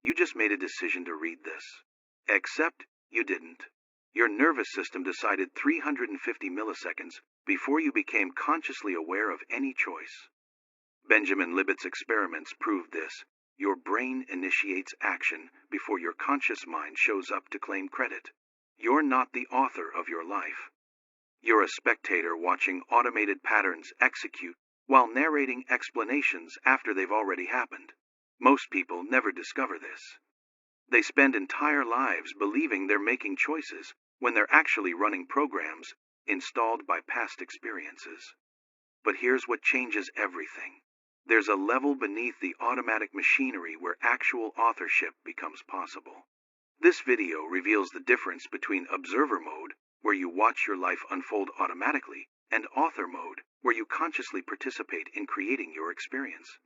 You just made a decision to read this. Except you didn't. Your nervous system decided 350 milliseconds before you became consciously aware of any choice. Benjamin Libet's experiments proved this. Your brain initiates action before your conscious mind shows up to claim credit. You're not the author of your life. You're a spectator watching automated patterns execute while narrating explanations after they've already happened. Most people never discover this. They spend entire lives believing they're making choices when they're actually running programs installed by past experiences. But here's what changes everything. There's a level beneath the automatic machinery where actual authorship becomes possible. This video reveals the difference between observer mode, where you watch your life unfold automatically, and author mode, where you consciously participate in creating your experience.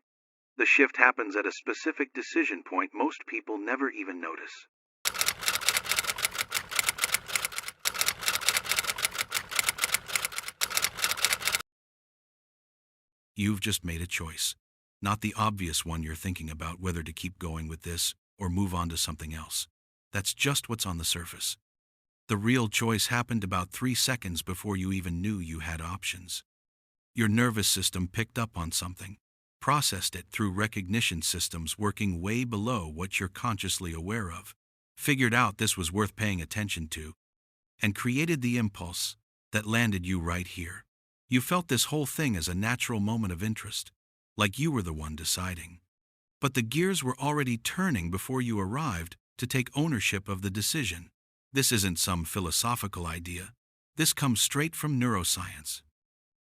The shift happens at a specific decision point most people never even notice. You've just made a choice, not the obvious one you're thinking about whether to keep going with this or move on to something else. That's just what's on the surface. The real choice happened about 3 seconds before you even knew you had options. Your nervous system picked up on something, processed it through recognition systems working way below what you're consciously aware of, figured out this was worth paying attention to, and created the impulse that landed you right here. You felt this whole thing as a natural moment of interest, like you were the one deciding. But the gears were already turning before you arrived to take ownership of the decision. This isn't some philosophical idea. This comes straight from neuroscience.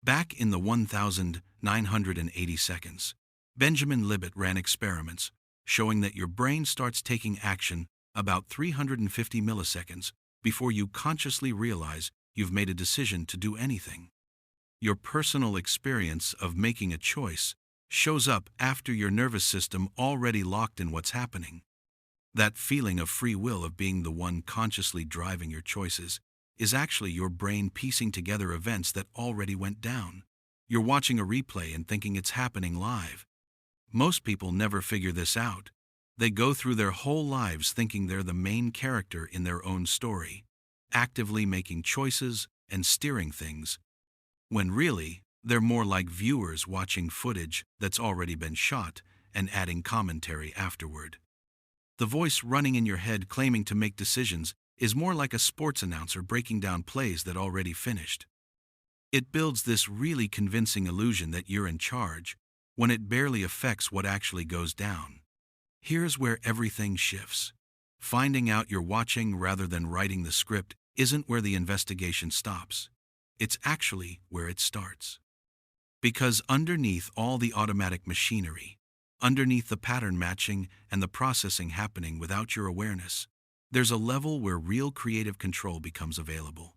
Back in the 1980 seconds, Benjamin Libet ran experiments showing that your brain starts taking action about 350 milliseconds before you consciously realize you've made a decision to do anything. Your personal experience of making a choice shows up after your nervous system already locked in what's happening. That feeling of free will, of being the one consciously driving your choices, is actually your brain piecing together events that already went down. You're watching a replay and thinking it's happening live. Most people never figure this out. They go through their whole lives thinking they're the main character in their own story, actively making choices and steering things, when really, they're more like viewers watching footage that's already been shot and adding commentary afterward. The voice running in your head claiming to make decisions is more like a sports announcer breaking down plays that already finished. It builds this really convincing illusion that you're in charge, when it barely affects what actually goes down. Here's where everything shifts. Finding out you're watching rather than writing the script isn't where the investigation stops. It's actually where it starts. Because underneath all the automatic machinery, underneath the pattern matching and the processing happening without your awareness, there's a level where real creative control becomes available.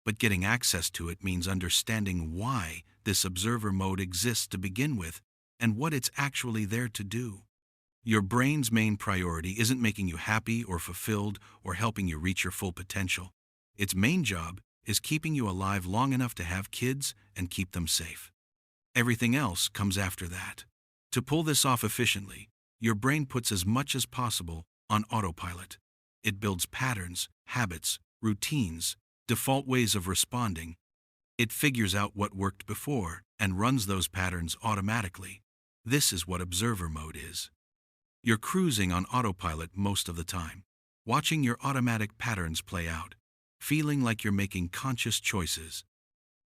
But getting access to it means understanding why this observer mode exists to begin with and what it's actually there to do. Your brain's main priority isn't making you happy or fulfilled or helping you reach your full potential. Its main job is keeping you alive long enough to have kids and keep them safe. Everything else comes after that. To pull this off efficiently, your brain puts as much as possible on autopilot. It builds patterns, habits, routines, default ways of responding. It figures out what worked before and runs those patterns automatically. This is what observer mode is. You're cruising on autopilot most of the time, watching your automatic patterns play out, feeling like you're making conscious choices.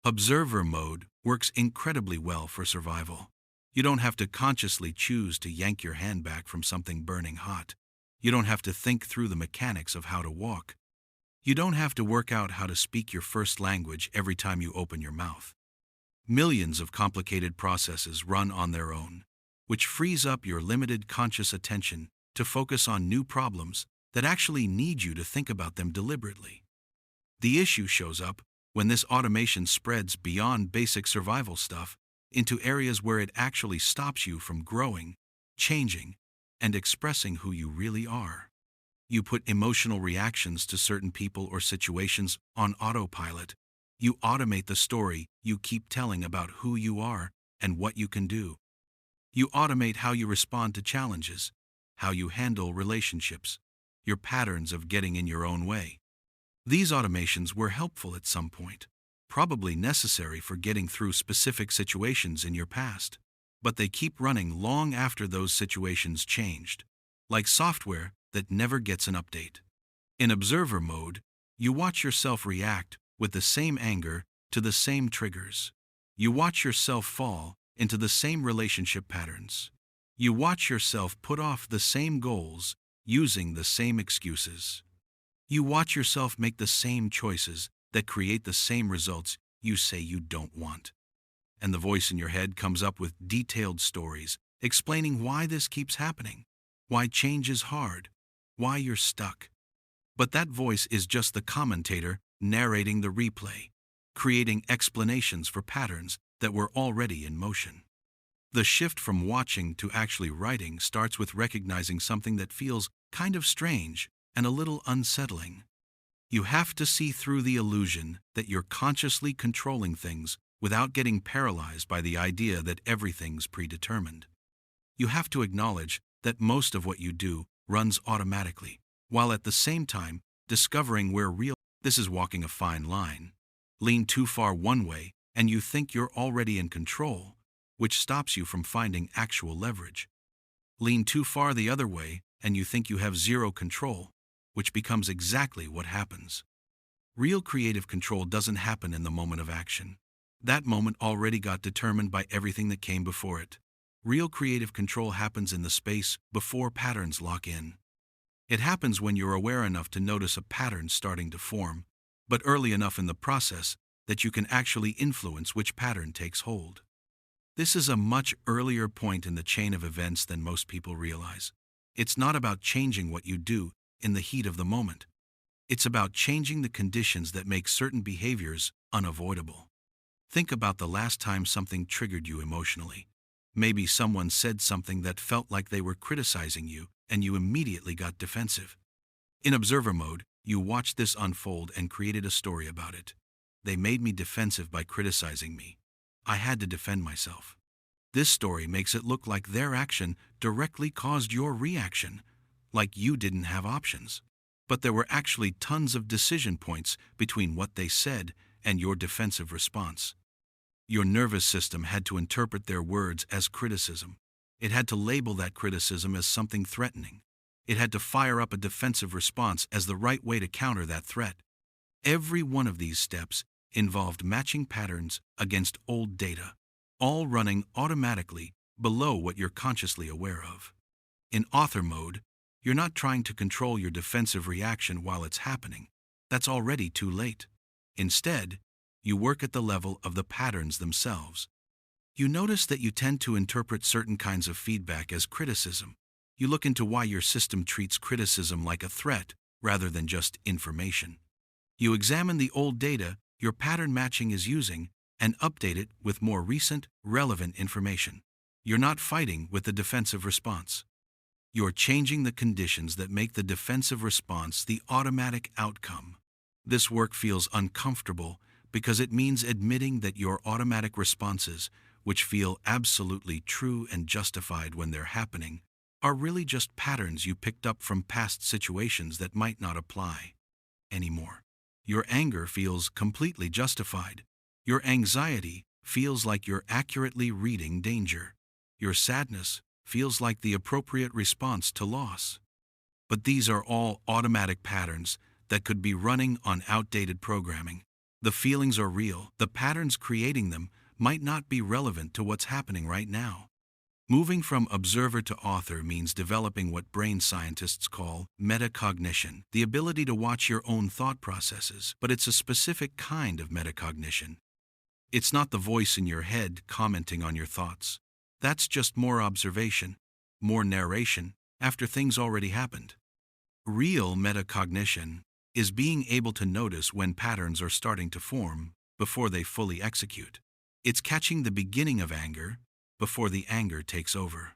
Observer mode works incredibly well for survival. You don't have to consciously choose to yank your hand back from something burning hot. You don't have to think through the mechanics of how to walk. You don't have to work out how to speak your first language every time you open your mouth. Millions of complicated processes run on their own, which frees up your limited conscious attention to focus on new problems that actually need you to think about them deliberately. The issue shows up when this automation spreads beyond basic survival stuff into areas where it actually stops you from growing, changing, and expressing who you really are. You put emotional reactions to certain people or situations on autopilot. You automate the story you keep telling about who you are and what you can do. You automate how you respond to challenges. how you handle relationships, your patterns of getting in your own way. These automations were helpful at some point, probably necessary for getting through specific situations in your past, but they keep running long after those situations changed, like software that never gets an update. In observer mode, you watch yourself react with the same anger to the same triggers. You watch yourself fall into the same relationship patterns. You watch yourself put off the same goals using the same excuses. You watch yourself make the same choices that create the same results you say you don't want. And the voice in your head comes up with detailed stories explaining why this keeps happening, why change is hard, why you're stuck. But that voice is just the commentator narrating the replay, creating explanations for patterns that were already in motion. The shift from watching to actually writing starts with recognizing something that feels kind of strange and a little unsettling. You have to see through the illusion that you're consciously controlling things without getting paralyzed by the idea that everything's predetermined. You have to acknowledge that most of what you do runs automatically, while at the same time discovering where this is walking a fine line. Lean too far one way and you think you're already in control, which stops you from finding actual leverage. Lean too far the other way and you think you have zero control, which becomes exactly what happens. Real creative control doesn't happen in the moment of action. That moment already got determined by everything that came before it. Real creative control happens in the space before patterns lock in. It happens when you're aware enough to notice a pattern starting to form, but early enough in the process that you can actually influence which pattern takes hold. This is a much earlier point in the chain of events than most people realize. It's not about changing what you do in the heat of the moment. It's about changing the conditions that make certain behaviors unavoidable. Think about the last time something triggered you emotionally. Maybe someone said something that felt like they were criticizing you, and you immediately got defensive. In observer mode, you watched this unfold and created a story about it. They made me defensive by criticizing me. I had to defend myself. This story makes it look like their action directly caused your reaction, like you didn't have options. But there were actually tons of decision points between what they said and your defensive response. Your nervous system had to interpret their words as criticism. It had to label that criticism as something threatening. It had to fire up a defensive response as the right way to counter that threat. Every one of these steps involved matching patterns against old data, all running automatically below what you're consciously aware of. In author mode, you're not trying to control your defensive reaction while it's happening. That's already too late. Instead, you work at the level of the patterns themselves. You notice that you tend to interpret certain kinds of feedback as criticism. You look into why your system treats criticism like a threat rather than just information. You examine the old data your pattern matching is using and update it with more recent, relevant information. You're not fighting with the defensive response. You're changing the conditions that make the defensive response the automatic outcome. This work feels uncomfortable because it means admitting that your automatic responses, which feel absolutely true and justified when they're happening, are really just patterns you picked up from past situations that might not apply anymore. Your anger feels completely justified. Your anxiety feels like you're accurately reading danger. Your sadness feels like the appropriate response to loss. But these are all automatic patterns that could be running on outdated programming. The feelings are real. The patterns creating them might not be relevant to what's happening right now. Moving from observer to author means developing what brain scientists call metacognition, the ability to watch your own thought processes, but it's a specific kind of metacognition. It's not the voice in your head commenting on your thoughts. That's just more observation, more narration, after things already happened. Real metacognition is being able to notice when patterns are starting to form before they fully execute. It's catching the beginning of anger before the anger takes over.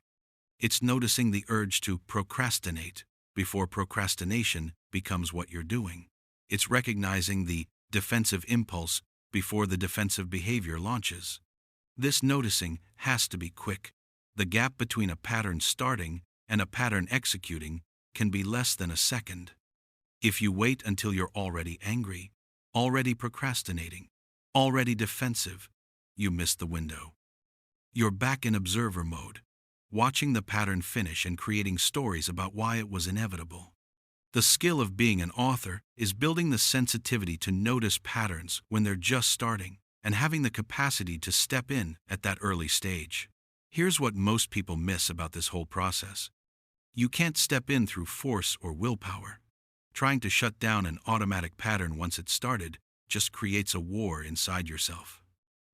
It's noticing the urge to procrastinate before procrastination becomes what you're doing. It's recognizing the defensive impulse before the defensive behavior launches. This noticing has to be quick. The gap between a pattern starting and a pattern executing can be less than a second. If you wait until you're already angry, already procrastinating, already defensive, you miss the window. You're back in observer mode, watching the pattern finish and creating stories about why it was inevitable. The skill of being an author is building the sensitivity to notice patterns when they're just starting and having the capacity to step in at that early stage. Here's what most people miss about this whole process. You can't step in through force or willpower. Trying to shut down an automatic pattern once it's started just creates a war inside yourself.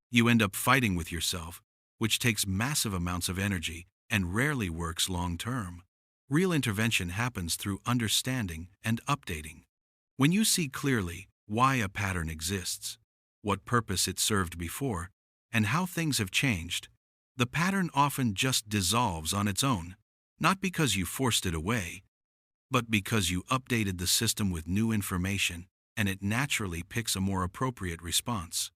You end up fighting with yourself, which takes massive amounts of energy and rarely works long term. Real intervention happens through understanding and updating. When you see clearly why a pattern exists, what purpose it served before, and how things have changed, the pattern often just dissolves on its own, not because you forced it away, but because you updated the system with new information and it naturally picks a more appropriate response.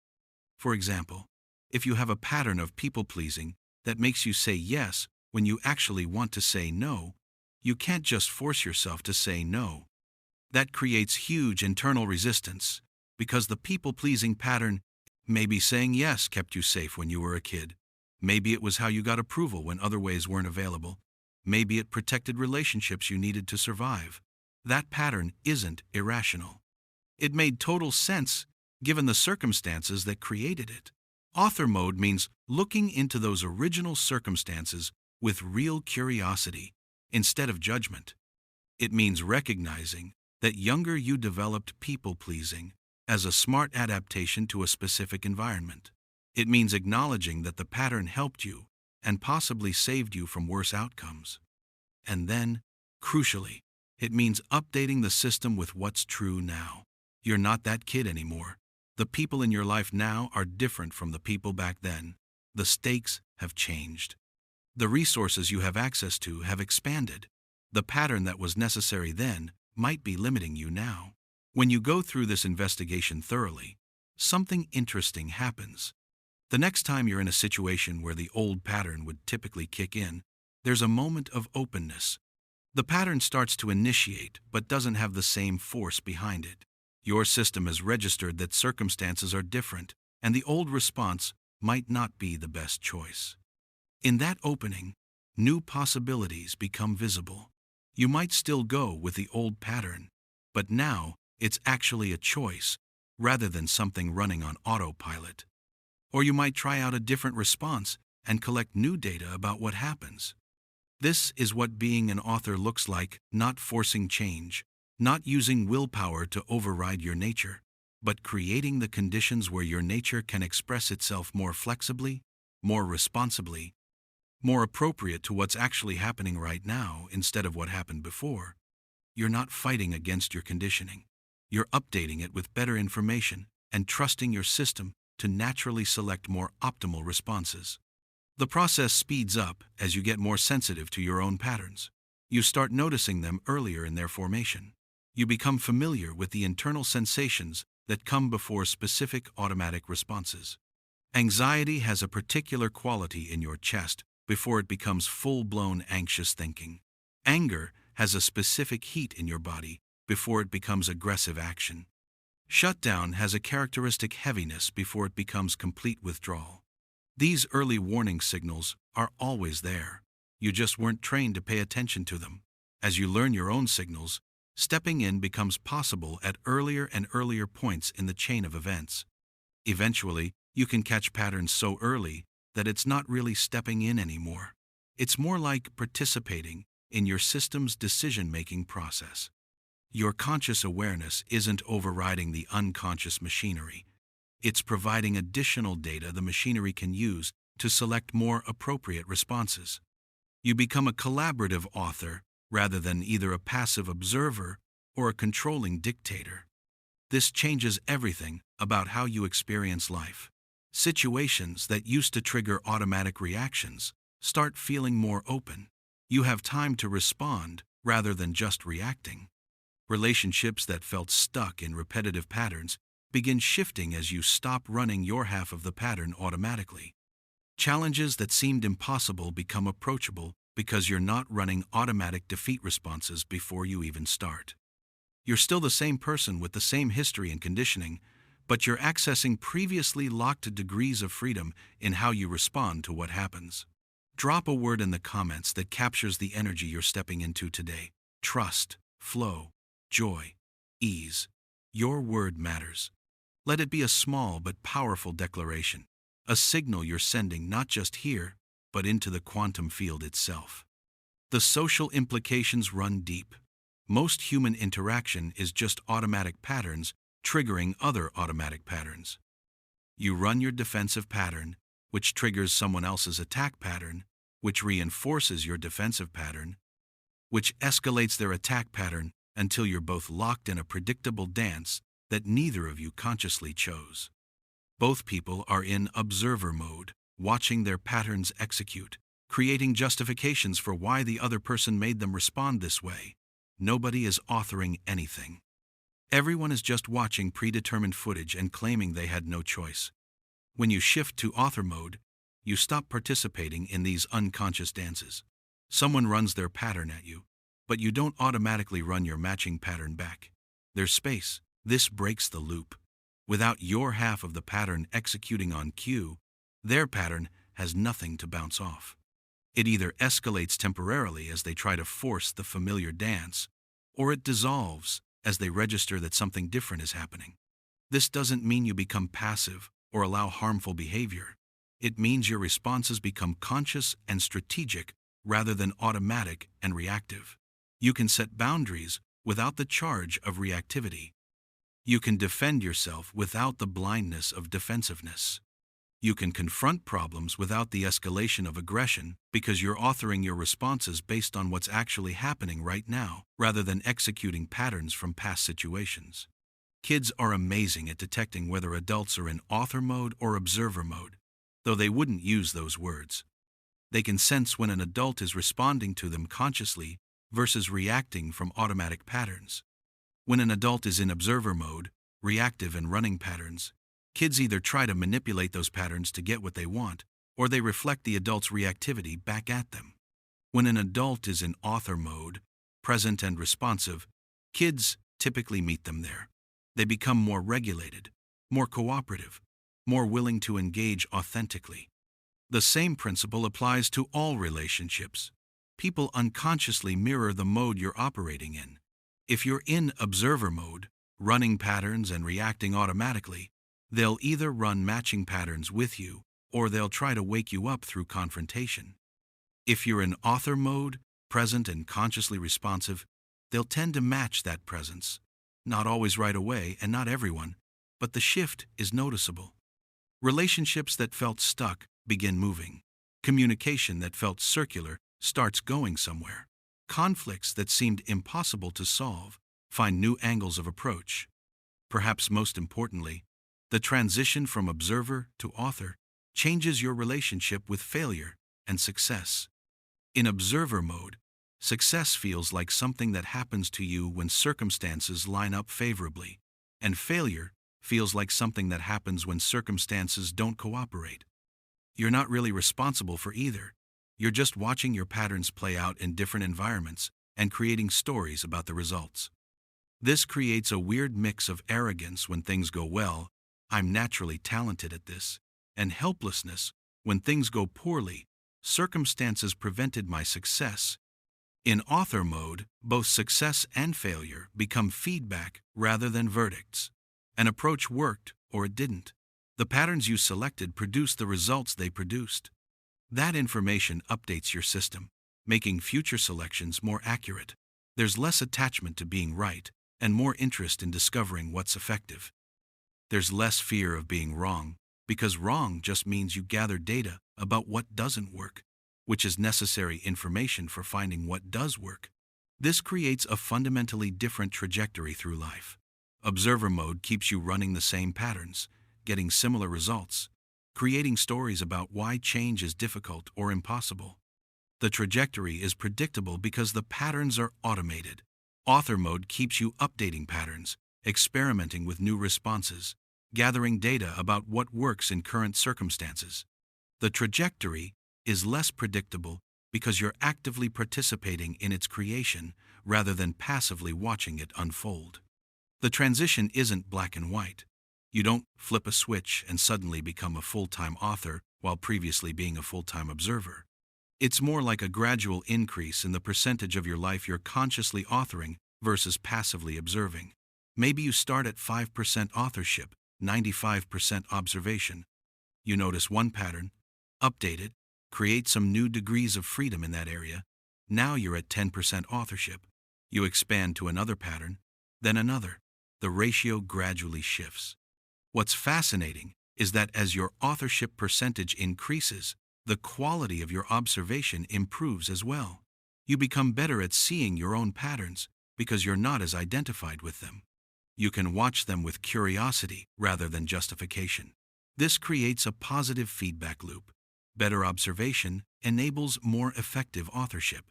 For example, if you have a pattern of people-pleasing that makes you say yes when you actually want to say no, you can't just force yourself to say no. That creates huge internal resistance, because the people-pleasing pattern, maybe saying yes kept you safe when you were a kid. Maybe it was how you got approval when other ways weren't available. Maybe it protected relationships you needed to survive. That pattern isn't irrational. It made total sense given the circumstances that created it. Author mode means looking into those original circumstances with real curiosity instead of judgment. It means recognizing that younger you developed people-pleasing as a smart adaptation to a specific environment. It means acknowledging that the pattern helped you and possibly saved you from worse outcomes. And then, crucially, it means updating the system with what's true now. You're not that kid anymore. The people in your life now are different from the people back then. The stakes have changed. The resources you have access to have expanded. The pattern that was necessary then might be limiting you now. When you go through this investigation thoroughly, something interesting happens. The next time you're in a situation where the old pattern would typically kick in, there's a moment of openness. The pattern starts to initiate but doesn't have the same force behind it. Your system has registered that circumstances are different, and the old response might not be the best choice. In that opening, new possibilities become visible. You might still go with the old pattern, but now it's actually a choice rather than something running on autopilot. Or you might try out a different response and collect new data about what happens. This is what being an author looks like, not forcing change, not using willpower to override your nature, but creating the conditions where your nature can express itself more flexibly, more responsibly, more appropriate to what's actually happening right now instead of what happened before. You're not fighting against your conditioning. You're updating it with better information and trusting your system to naturally select more optimal responses. The process speeds up as you get more sensitive to your own patterns. You start noticing them earlier in their formation. You become familiar with the internal sensations that come before specific automatic responses. Anxiety has a particular quality in your chest before it becomes full-blown anxious thinking. Anger has a specific heat in your body before it becomes aggressive action. Shutdown has a characteristic heaviness before it becomes complete withdrawal. These early warning signals are always there. You just weren't trained to pay attention to them. As you learn your own signals, stepping in becomes possible at earlier and earlier points in the chain of events. Eventually, you can catch patterns so early that it's not really stepping in anymore. It's more like participating in your system's decision-making process. Your conscious awareness isn't overriding the unconscious machinery. It's providing additional data the machinery can use to select more appropriate responses. You become a collaborative author rather than either a passive observer or a controlling dictator. This changes everything about how you experience life. Situations that used to trigger automatic reactions start feeling more open. You have time to respond rather than just reacting. Relationships that felt stuck in repetitive patterns begin shifting as you stop running your half of the pattern automatically. Challenges that seemed impossible become approachable because you're not running automatic defeat responses before you even start. You're still the same person with the same history and conditioning, but you're accessing previously locked degrees of freedom in how you respond to what happens. Drop a word in the comments that captures the energy you're stepping into today. Trust, flow, joy, ease. Your word matters. Let it be a small but powerful declaration, a signal you're sending not just here, but into the quantum field itself. The social implications run deep. Most human interaction is just automatic patterns triggering other automatic patterns. You run your defensive pattern, which triggers someone else's attack pattern, which reinforces your defensive pattern, which escalates their attack pattern until you're both locked in a predictable dance that neither of you consciously chose. Both people are in observer mode, watching their patterns execute, creating justifications for why the other person made them respond this way. Nobody is authoring anything. Everyone is just watching predetermined footage and claiming they had no choice. When you shift to author mode, you stop participating in these unconscious dances. Someone runs their pattern at you, but you don't automatically run your matching pattern back. There's space. This breaks the loop. Without your half of the pattern executing on cue, their pattern has nothing to bounce off. It either escalates temporarily as they try to force the familiar dance, or it dissolves as they register that something different is happening. This doesn't mean you become passive or allow harmful behavior. It means your responses become conscious and strategic rather than automatic and reactive. You can set boundaries without the charge of reactivity. You can defend yourself without the blindness of defensiveness. You can confront problems without the escalation of aggression because you're authoring your responses based on what's actually happening right now, rather than executing patterns from past situations. Kids are amazing at detecting whether adults are in author mode or observer mode, though they wouldn't use those words. They can sense when an adult is responding to them consciously versus reacting from automatic patterns. When an adult is in observer mode, reactive and running patterns, kids either try to manipulate those patterns to get what they want, or they reflect the adult's reactivity back at them. When an adult is in author mode, present and responsive, kids typically meet them there. They become more regulated, more cooperative, more willing to engage authentically. The same principle applies to all relationships. People unconsciously mirror the mode you're operating in. If you're in observer mode, running patterns and reacting automatically, they'll either run matching patterns with you, or they'll try to wake you up through confrontation. If you're in author mode, present and consciously responsive, they'll tend to match that presence. Not always right away, and not everyone, but the shift is noticeable. Relationships that felt stuck begin moving. Communication that felt circular starts going somewhere. Conflicts that seemed impossible to solve find new angles of approach. Perhaps most importantly, the transition from observer to author changes your relationship with failure and success. In observer mode, success feels like something that happens to you when circumstances line up favorably, and failure feels like something that happens when circumstances don't cooperate. You're not really responsible for either. You're just watching your patterns play out in different environments and creating stories about the results. This creates a weird mix of arrogance when things go well, I'm naturally talented at this, and helplessness when things go poorly, circumstances prevented my success. In author mode, both success and failure become feedback rather than verdicts. An approach worked or it didn't. The patterns you selected produced the results they produced. That information updates your system, making future selections more accurate. There's less attachment to being right, and more interest in discovering what's effective. There's less fear of being wrong, because wrong just means you gather data about what doesn't work, which is necessary information for finding what does work. This creates a fundamentally different trajectory through life. Observer mode keeps you running the same patterns, getting similar results, creating stories about why change is difficult or impossible. The trajectory is predictable because the patterns are automated. Author mode keeps you updating patterns, experimenting with new responses, gathering data about what works in current circumstances. The trajectory is less predictable because you're actively participating in its creation rather than passively watching it unfold. The transition isn't black and white. You don't flip a switch and suddenly become a full-time author while previously being a full-time observer. It's more like a gradual increase in the percentage of your life you're consciously authoring versus passively observing. Maybe you start at 5% authorship, 95% observation. You notice one pattern, update it, create some new degrees of freedom in that area. Now you're at 10% authorship. You expand to another pattern, then another. The ratio gradually shifts. What's fascinating is that as your authorship percentage increases, the quality of your observation improves as well. You become better at seeing your own patterns because you're not as identified with them. You can watch them with curiosity rather than justification. This creates a positive feedback loop. Better observation enables more effective authorship.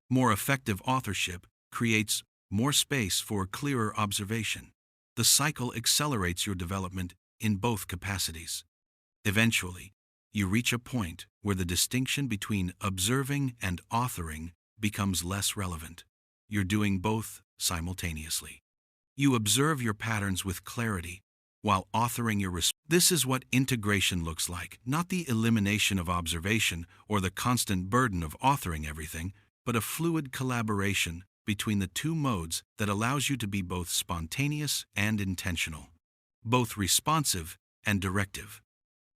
More effective authorship creates more space for clearer observation. The cycle accelerates your development in both capacities. Eventually, you reach a point where the distinction between observing and authoring becomes less relevant. You're doing both simultaneously. You observe your patterns with clarity while authoring your response. This is what integration looks like, not the elimination of observation or the constant burden of authoring everything, but a fluid collaboration between the two modes that allows you to be both spontaneous and intentional, both responsive and directive.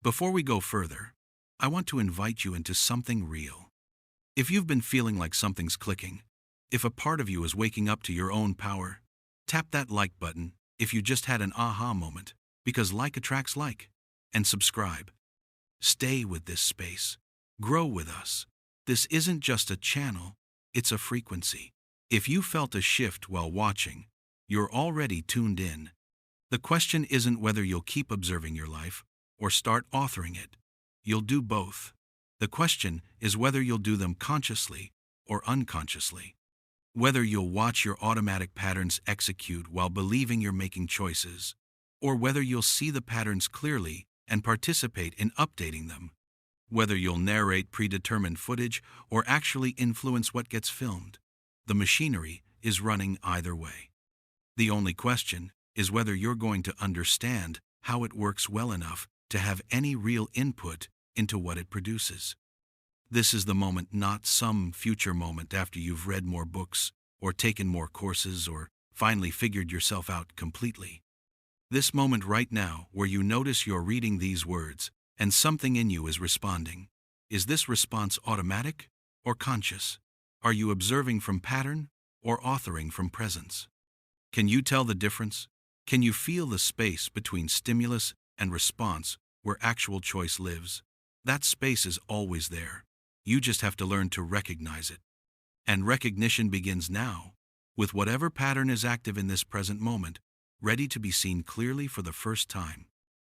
Before we go further, I want to invite you into something real. If you've been feeling like something's clicking, if a part of you is waking up to your own power, tap that like button if you just had an aha moment, because like attracts like, and subscribe. Stay with this space. Grow with us. This isn't just a channel, it's a frequency. If you felt a shift while watching, you're already tuned in. The question isn't whether you'll keep observing your life or start authoring it. You'll do both. The question is whether you'll do them consciously or unconsciously. Whether you'll watch your automatic patterns execute while believing you're making choices, or whether you'll see the patterns clearly and participate in updating them. Whether you'll narrate predetermined footage or actually influence what gets filmed. The machinery is running either way. The only question is whether you're going to understand how it works well enough to have any real input into what it produces. This is the moment, not some future moment after you've read more books, or taken more courses, or finally figured yourself out completely. This moment right now where you notice you're reading these words and something in you is responding. Is this response automatic or conscious? Are you observing from pattern or authoring from presence? Can you tell the difference? Can you feel the space between stimulus and response where actual choice lives? That space is always there. You just have to learn to recognize it. And recognition begins now, with whatever pattern is active in this present moment, ready to be seen clearly for the first time.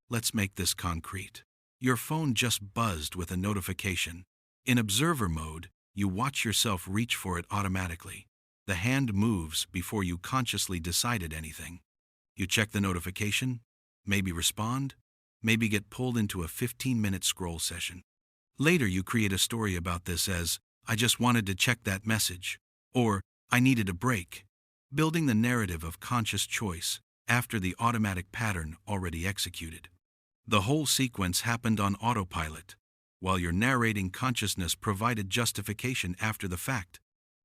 Let's make this concrete. Your phone just buzzed with a notification. In observer mode, you watch yourself reach for it automatically. The hand moves before you consciously decided anything. You check the notification, maybe respond, maybe get pulled into a 15-minute scroll session. Later you create a story about this as, I just wanted to check that message, or I needed a break, building the narrative of conscious choice after the automatic pattern already executed. The whole sequence happened on autopilot, while your narrating consciousness provided justification after the fact.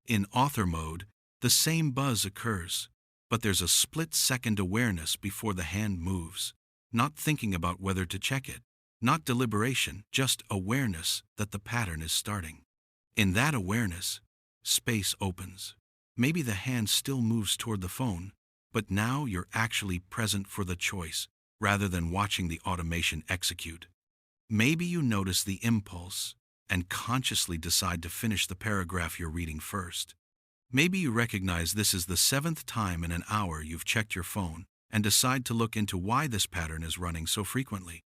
In author mode, the same buzz occurs, but there's a split-second awareness before the hand moves, not thinking about whether to check it, not deliberation, just awareness that the pattern is starting. In that awareness, space opens. Maybe the hand still moves toward the phone, but now you're actually present for the choice, rather than watching the automation execute. Maybe you notice the impulse and consciously decide to finish the paragraph you're reading first. Maybe you recognize this is the 7th time in an hour you've checked your phone and decide to look into why this pattern is running so frequently.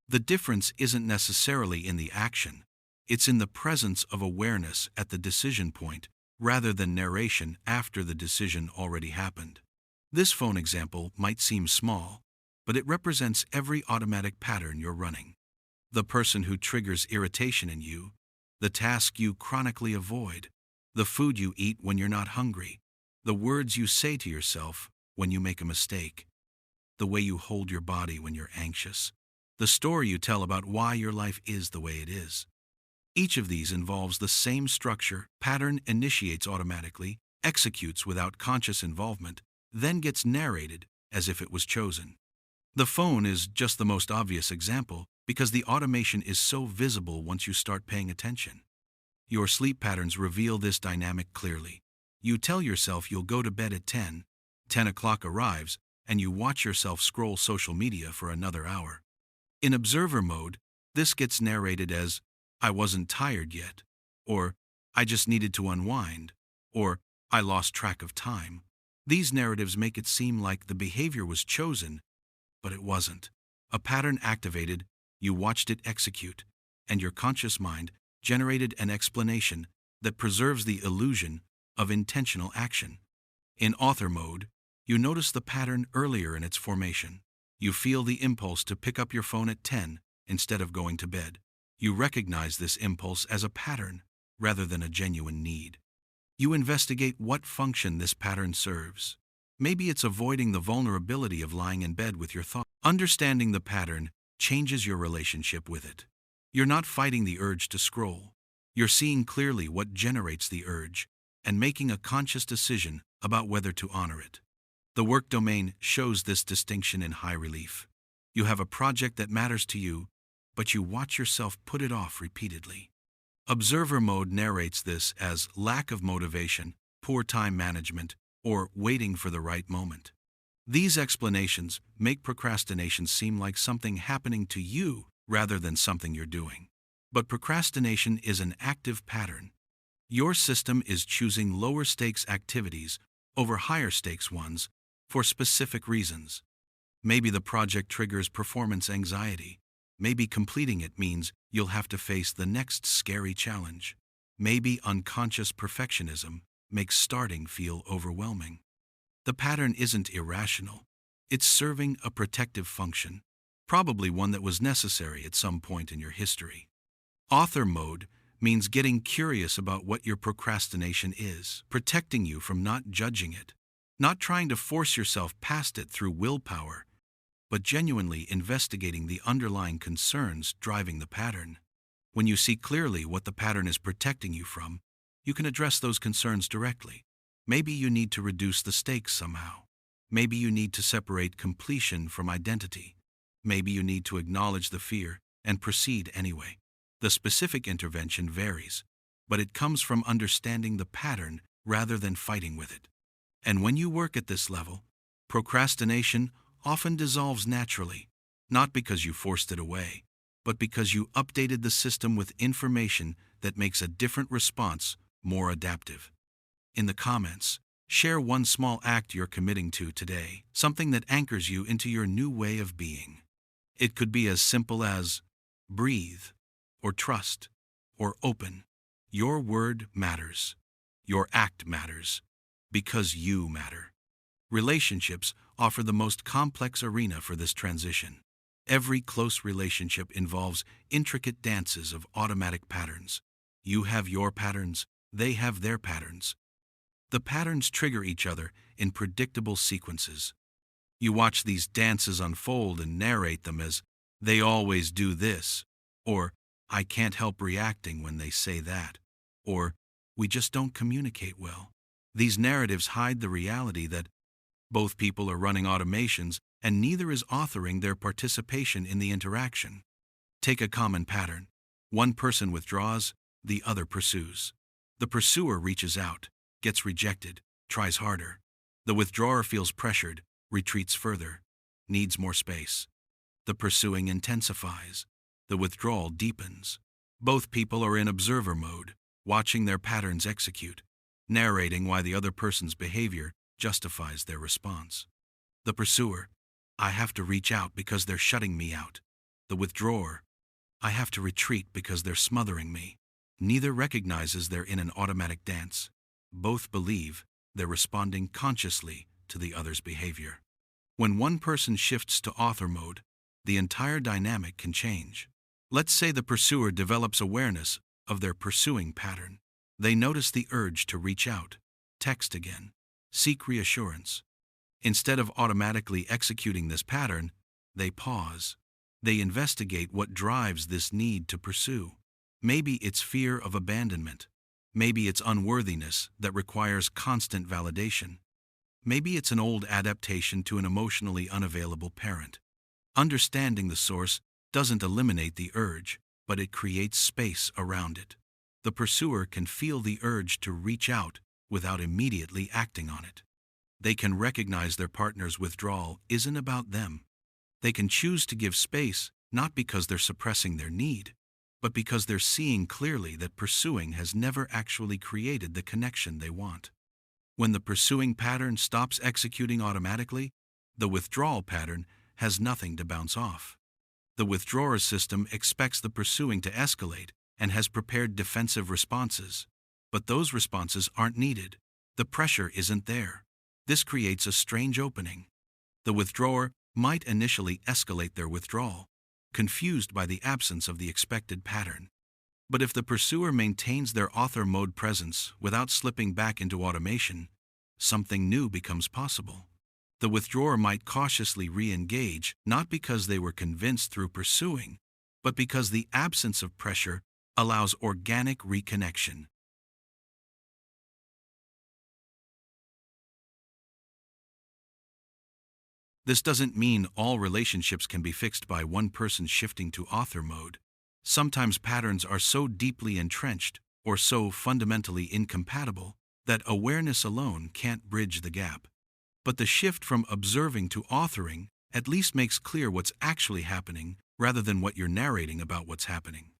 The difference isn't necessarily in the action, it's in the presence of awareness at the decision point rather than narration after the decision already happened. This phone example might seem small, but it represents every automatic pattern you're running. The person who triggers irritation in you, the task you chronically avoid, the food you eat when you're not hungry, the words you say to yourself when you make a mistake, the way you hold your body when you're anxious, the story you tell about why your life is the way it is. Each of these involves the same structure. Pattern initiates automatically, executes without conscious involvement, then gets narrated as if it was chosen. The phone is just the most obvious example because the automation is so visible once you start paying attention. Your sleep patterns reveal this dynamic clearly. You tell yourself you'll go to bed at 10 o'clock arrives, and you watch yourself scroll social media for another hour. In observer mode, this gets narrated as, I wasn't tired yet, or I just needed to unwind, or I lost track of time. These narratives make it seem like the behavior was chosen, but it wasn't. A pattern activated, you watched it execute, and your conscious mind generated an explanation that preserves the illusion of intentional action. In author mode, you notice the pattern earlier in its formation. You feel the impulse to pick up your phone at 10 instead of going to bed. You recognize this impulse as a pattern rather than a genuine need. You investigate what function this pattern serves. Maybe it's avoiding the vulnerability of lying in bed with your thoughts. Understanding the pattern changes your relationship with it. You're not fighting the urge to scroll. You're seeing clearly what generates the urge and making a conscious decision about whether to honor it. The work domain shows this distinction in high relief. You have a project that matters to you, but you watch yourself put it off repeatedly. Observer mode narrates this as lack of motivation, poor time management, or waiting for the right moment. These explanations make procrastination seem like something happening to you rather than something you're doing. But procrastination is an active pattern. Your system is choosing lower stakes activities over higher stakes ones for specific reasons. Maybe the project triggers performance anxiety. Maybe completing it means you'll have to face the next scary challenge. Maybe unconscious perfectionism makes starting feel overwhelming. The pattern isn't irrational. It's serving a protective function, probably one that was necessary at some point in your history. Author mode means getting curious about what your procrastination is, protecting you from not judging it, not trying to force yourself past it through willpower, but genuinely investigating the underlying concerns driving the pattern. When you see clearly what the pattern is protecting you from, you can address those concerns directly. Maybe you need to reduce the stakes somehow. Maybe you need to separate completion from identity. Maybe you need to acknowledge the fear and proceed anyway. The specific intervention varies, but it comes from understanding the pattern rather than fighting with it. And when you work at this level, procrastination often dissolves naturally, not because you forced it away, but because you updated the system with information that makes a different response more adaptive. In the comments, share one small act you're committing to today, something that anchors you into your new way of being. It could be as simple as breathe, or trust, or open. Your word matters. Your act matters. Because you matter. Relationships offer the most complex arena for this transition. Every close relationship involves intricate dances of automatic patterns. You have your patterns, they have their patterns. The patterns trigger each other in predictable sequences. You watch these dances unfold and narrate them as, they always do this, or I can't help reacting when they say that, or we just don't communicate well. These narratives hide the reality that both people are running automations and neither is authoring their participation in the interaction. Take a common pattern. One person withdraws, the other pursues. The pursuer reaches out, gets rejected, tries harder. The withdrawer feels pressured, retreats further, needs more space. The pursuing intensifies. The withdrawal deepens. Both people are in observer mode, watching their patterns execute, narrating why the other person's behavior justifies their response. The pursuer, I have to reach out because they're shutting me out. The withdrawer, I have to retreat because they're smothering me. Neither recognizes they're in an automatic dance. Both believe they're responding consciously to the other's behavior. When one person shifts to author mode, the entire dynamic can change. Let's say the pursuer develops awareness of their pursuing pattern. They notice the urge to reach out, text again, seek reassurance. Instead of automatically executing this pattern, they pause. They investigate what drives this need to pursue. Maybe it's fear of abandonment. Maybe it's unworthiness that requires constant validation. Maybe it's an old adaptation to an emotionally unavailable parent. Understanding the source doesn't eliminate the urge, but it creates space around it. The pursuer can feel the urge to reach out without immediately acting on it. They can recognize their partner's withdrawal isn't about them. They can choose to give space not because they're suppressing their need, but because they're seeing clearly that pursuing has never actually created the connection they want. When the pursuing pattern stops executing automatically, the withdrawal pattern has nothing to bounce off. The withdrawer system expects the pursuing to escalate and has prepared defensive responses, but those responses aren't needed. The pressure isn't there. This creates a strange opening. The withdrawer might initially escalate their withdrawal, confused by the absence of the expected pattern. But if the pursuer maintains their author mode presence without slipping back into automation, something new becomes possible. The withdrawer might cautiously re-engage, not because they were convinced through pursuing, but because the absence of pressure allows organic reconnection. This doesn't mean all relationships can be fixed by one person shifting to author mode. Sometimes patterns are so deeply entrenched or so fundamentally incompatible that awareness alone can't bridge the gap. But the shift from observing to authoring at least makes clear what's actually happening rather than what you're narrating about what's happening.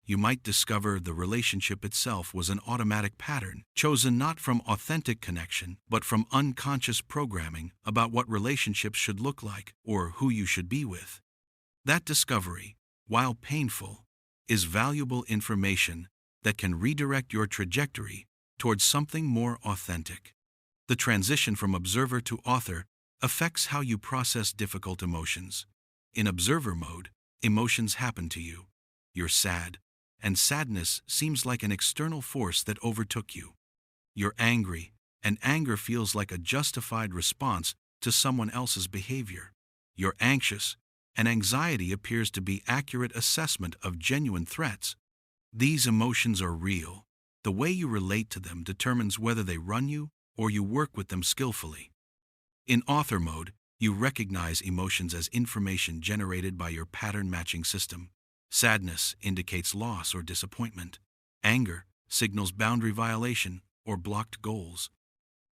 You might discover the relationship itself was an automatic pattern, chosen not from authentic connection, but from unconscious programming about what relationships should look like or who you should be with. That discovery, while painful, is valuable information that can redirect your trajectory towards something more authentic. The transition from observer to author affects how you process difficult emotions. In observer mode, emotions happen to you. You're sad, and sadness seems like an external force that overtook you. You're angry, and anger feels like a justified response to someone else's behavior. You're anxious, and anxiety appears to be accurate assessment of genuine threats. These emotions are real. The way you relate to them determines whether they run you or you work with them skillfully. In author mode, you recognize emotions as information generated by your pattern matching system. Sadness indicates loss or disappointment. Anger signals boundary violation or blocked goals.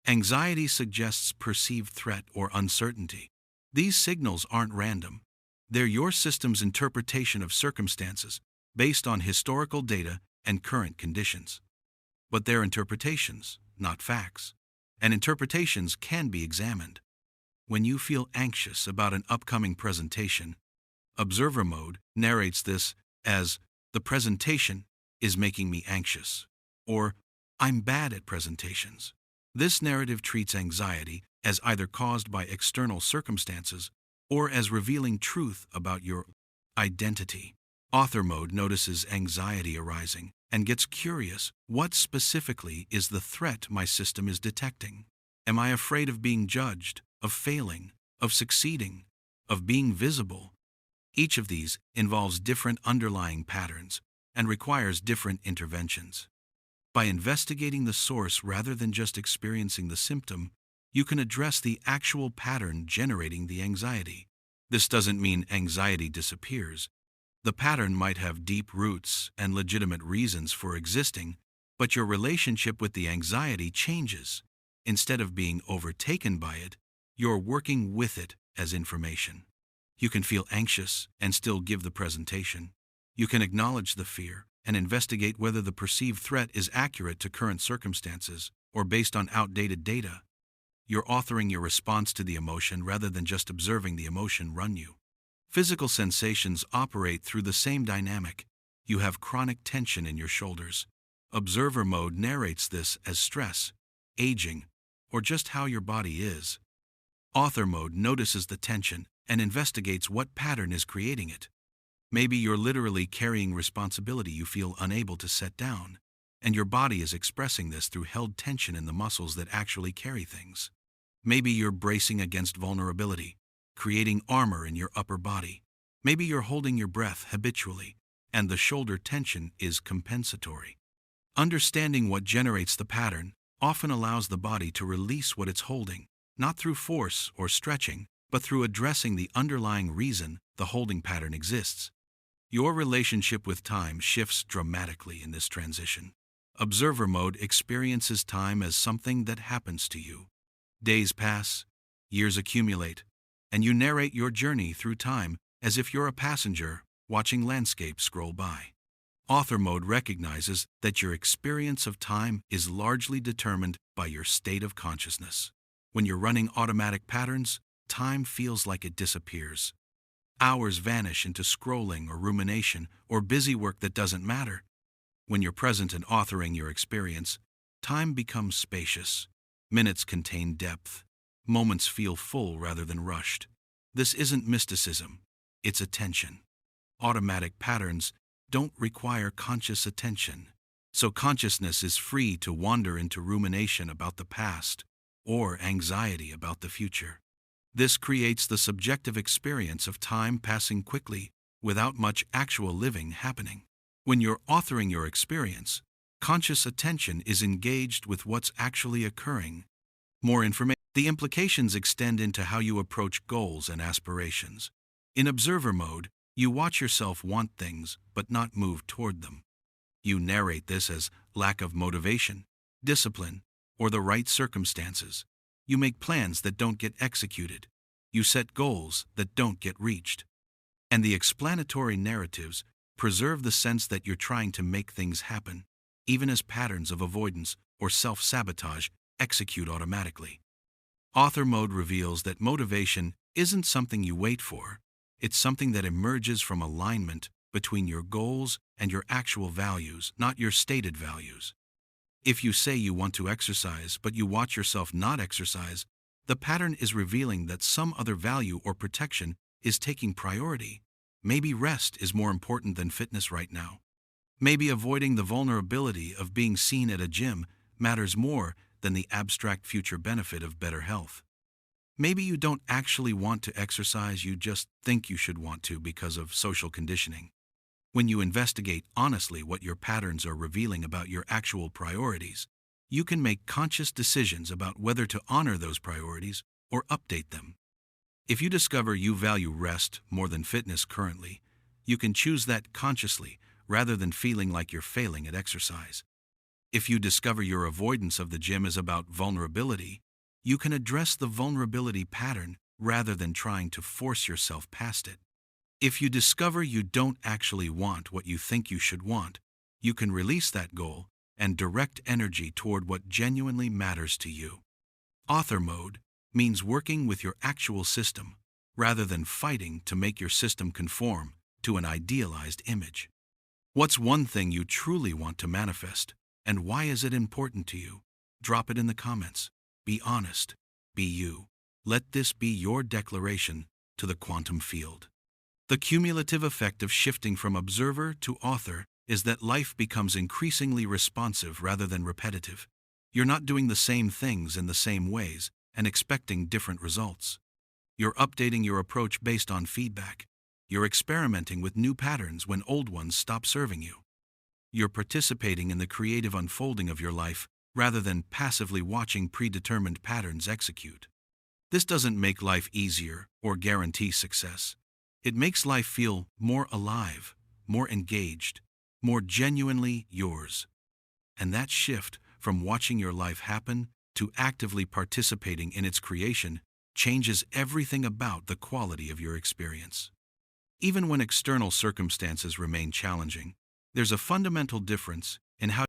Anxiety suggests perceived threat or uncertainty. These signals aren't random. They're your system's interpretation of circumstances based on historical data and current conditions. But they're interpretations, not facts. And interpretations can be examined. When you feel anxious about an upcoming presentation, observer mode narrates this as, "The presentation is making me anxious," or "I'm bad at presentations." This narrative treats anxiety as either caused by external circumstances or as revealing truth about your identity. Author mode notices anxiety arising and gets curious, what specifically is the threat my system is detecting? Am I afraid of being judged, of failing, of succeeding, of being visible? Each of these involves different underlying patterns and requires different interventions. By investigating the source rather than just experiencing the symptom, you can address the actual pattern generating the anxiety. This doesn't mean anxiety disappears. The pattern might have deep roots and legitimate reasons for existing, but your relationship with the anxiety changes. Instead of being overtaken by it, you're working with it as information. You can feel anxious and still give the presentation. You can acknowledge the fear and investigate whether the perceived threat is accurate to current circumstances or based on outdated data. You're authoring your response to the emotion rather than just observing the emotion run you. Physical sensations operate through the same dynamic. You have chronic tension in your shoulders. Observer mode narrates this as stress, aging, or just how your body is. Author mode notices the tension and investigates what pattern is creating it. Maybe you're literally carrying responsibility you feel unable to set down, and your body is expressing this through held tension in the muscles that actually carry things. Maybe you're bracing against vulnerability, creating armor in your upper body. Maybe you're holding your breath habitually, and the shoulder tension is compensatory. Understanding what generates the pattern often allows the body to release what it's holding, not through force or stretching, but through addressing the underlying reason the holding pattern exists. Your relationship with time shifts dramatically in this transition. Observer mode experiences time as something that happens to you. Days pass, years accumulate, and you narrate your journey through time as if you're a passenger watching landscapes scroll by. Author mode recognizes that your experience of time is largely determined by your state of consciousness. When you're running automatic patterns, time feels like it disappears. Hours vanish into scrolling or rumination or busy work that doesn't matter. When you're present and authoring your experience, time becomes spacious. Minutes contain depth. Moments feel full rather than rushed. This isn't mysticism, it's attention. Automatic patterns don't require conscious attention, so consciousness is free to wander into rumination about the past or anxiety about the future. This creates the subjective experience of time passing quickly without much actual living happening. When you're authoring your experience, conscious attention is engaged with what's actually occurring. More information. The implications extend into how you approach goals and aspirations. In observer mode, you watch yourself want things but not move toward them. You narrate this as lack of motivation, discipline, or the right circumstances. You make plans that don't get executed. You set goals that don't get reached. And the explanatory narratives preserve the sense that you're trying to make things happen, even as patterns of avoidance or self-sabotage execute automatically. Author mode reveals that motivation isn't something you wait for. It's something that emerges from alignment between your goals and your actual values, not your stated values. If you say you want to exercise, but you watch yourself not exercise, the pattern is revealing that some other value or protection is taking priority. Maybe rest is more important than fitness right now. Maybe avoiding the vulnerability of being seen at a gym matters more than the abstract future benefit of better health. Maybe you don't actually want to exercise, you just think you should want to because of social conditioning. When you investigate honestly what your patterns are revealing about your actual priorities, you can make conscious decisions about whether to honor those priorities or update them. If you discover you value rest more than fitness currently, you can choose that consciously rather than feeling like you're failing at exercise. If you discover your avoidance of the gym is about vulnerability, you can address the vulnerability pattern rather than trying to force yourself past it. If you discover you don't actually want what you think you should want, you can release that goal and direct energy toward what genuinely matters to you. Author mode means working with your actual system rather than fighting to make your system conform to an idealized image. What's one thing you truly want to manifest, and why is it important to you? Drop it in the comments. Be honest. Be you. Let this be your declaration to the quantum field. The cumulative effect of shifting from observer to author is that life becomes increasingly responsive rather than repetitive. You're not doing the same things in the same ways and expecting different results. You're updating your approach based on feedback. You're experimenting with new patterns when old ones stop serving you. You're participating in the creative unfolding of your life rather than passively watching predetermined patterns execute. This doesn't make life easier or guarantee success. It makes life feel more alive, more engaged, more genuinely yours. And that shift from watching your life happen to actively participating in its creation changes everything about the quality of your experience. Even when external circumstances remain challenging, there's a fundamental difference in how